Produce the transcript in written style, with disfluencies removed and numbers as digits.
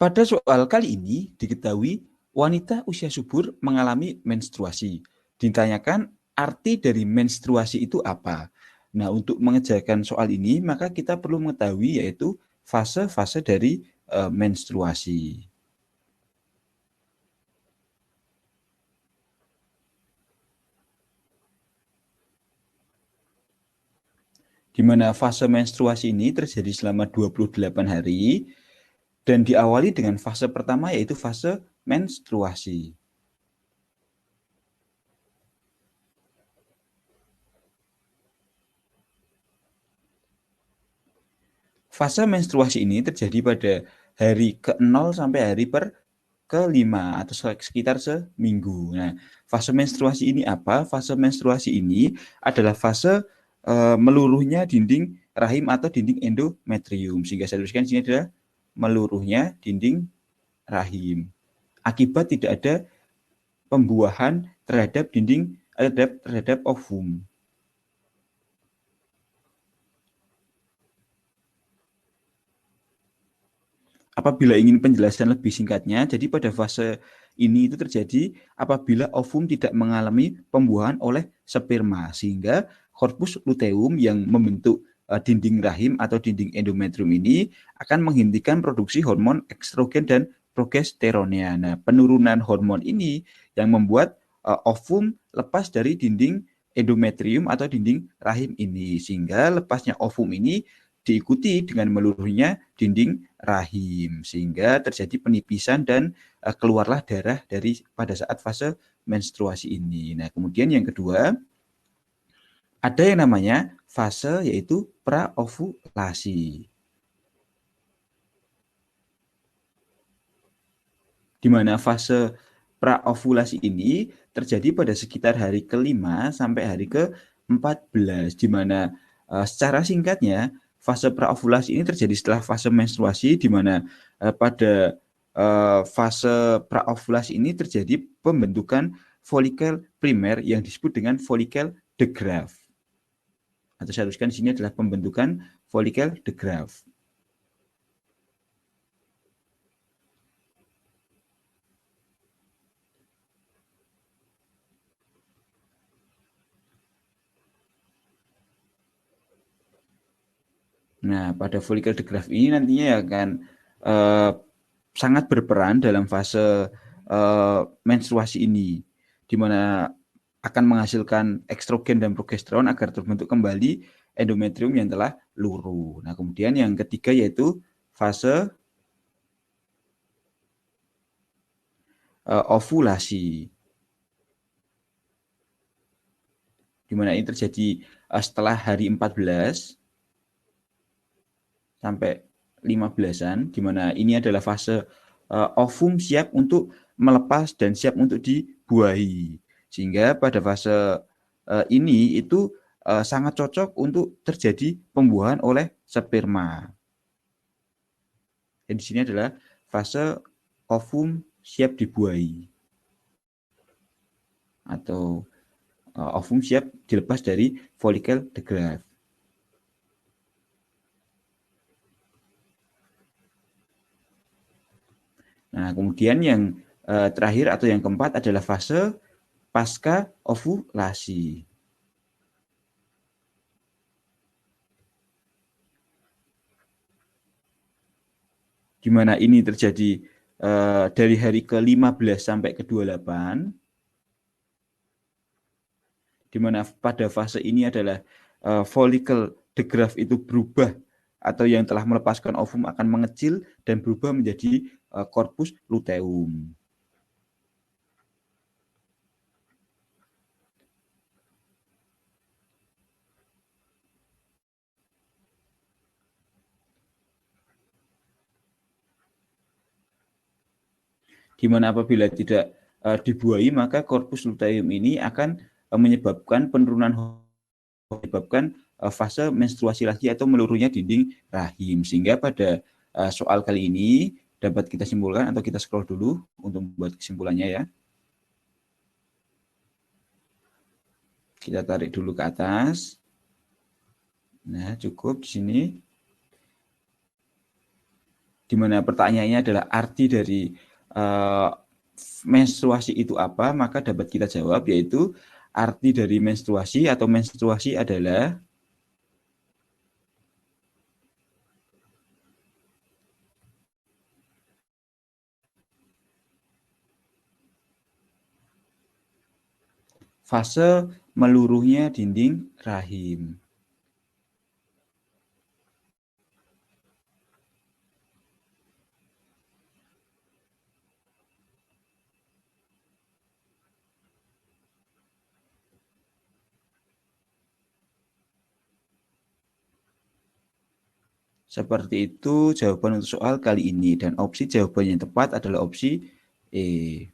Pada soal kali ini diketahui wanita usia subur mengalami menstruasi. Ditanyakan arti dari menstruasi itu apa? Nah, untuk mengerjakan soal ini maka kita perlu mengetahui yaitu fase-fase dari menstruasi. Di mana fase menstruasi ini terjadi selama 28 hari dan diawali dengan fase pertama yaitu fase menstruasi. Fase menstruasi ini terjadi pada hari ke-0 sampai hari ke-5 atau sekitar seminggu. Nah, fase menstruasi ini apa? Fase menstruasi ini adalah fase meluruhnya dinding rahim atau dinding endometrium. Sehingga saya tuliskan di sini adalah meluruhnya dinding rahim. Akibat tidak ada pembuahan terhadap dinding terhadap ovum. Apabila ingin penjelasan lebih singkatnya, jadi pada fase ini itu terjadi apabila ovum tidak mengalami pembuahan oleh sperma, sehingga korpus luteum yang membentuk dinding rahim atau dinding endometrium ini akan menghentikan produksi hormon estrogen dan progesteronnya. Nah, penurunan hormon ini yang membuat ovum lepas dari dinding endometrium atau dinding rahim ini, sehingga lepasnya ovum ini diikuti dengan meluruhnya dinding rahim sehingga terjadi penipisan dan keluarlah darah dari pada saat fase menstruasi ini. Nah, kemudian yang kedua ada yang namanya fase yaitu praovulasi. Di mana fase praovulasi ini terjadi pada sekitar hari ke-5 sampai hari ke-14 di mana secara singkatnya fase praovulasi ini terjadi setelah fase menstruasi di mana pada fase praovulasi ini terjadi pembentukan folikel primer yang disebut dengan folikel de Graaff. Atau saya tuliskan di sini adalah pembentukan folikel de Graaff. Nah, pada folikel de Graaff ini nantinya akan sangat berperan dalam fase menstruasi ini, di mana akan menghasilkan estrogen dan progesteron agar terbentuk kembali endometrium yang telah luruh. Nah, kemudian yang ketiga yaitu fase ovulasi, di mana ini terjadi setelah hari 14 sampai 15-an, di mana ini adalah fase ovum siap untuk melepas dan siap untuk dibuahi. Sehingga pada fase ini itu sangat cocok untuk terjadi pembuahan oleh sperma. Dan di sini adalah fase ovum siap dibuahi atau ovum siap dilepas dari folikel de Graaff. Nah, kemudian yang terakhir atau yang keempat adalah fase pasca ovulasi. Di mana ini terjadi dari hari ke-15 sampai ke-28, di mana pada fase ini adalah folikel de Graaff itu berubah atau yang telah melepaskan ovum akan mengecil dan berubah menjadi korpus luteum. Di mana apabila tidak dibuahi maka korpus luteum ini akan menyebabkan penurunan menyebabkan fase menstruasi lagi atau meluruhnya dinding rahim. Sehingga pada soal kali ini dapat kita simpulkan atau kita scroll dulu untuk membuat kesimpulannya ya. Kita tarik dulu ke atas. Nah, cukup di sini. di mana pertanyaannya adalah arti dari menstruasi itu apa, maka dapat kita jawab yaitu arti dari menstruasi adalah fase meluruhnya dinding rahim. Seperti itu jawaban untuk soal kali ini, dan opsi jawaban yang tepat adalah opsi E.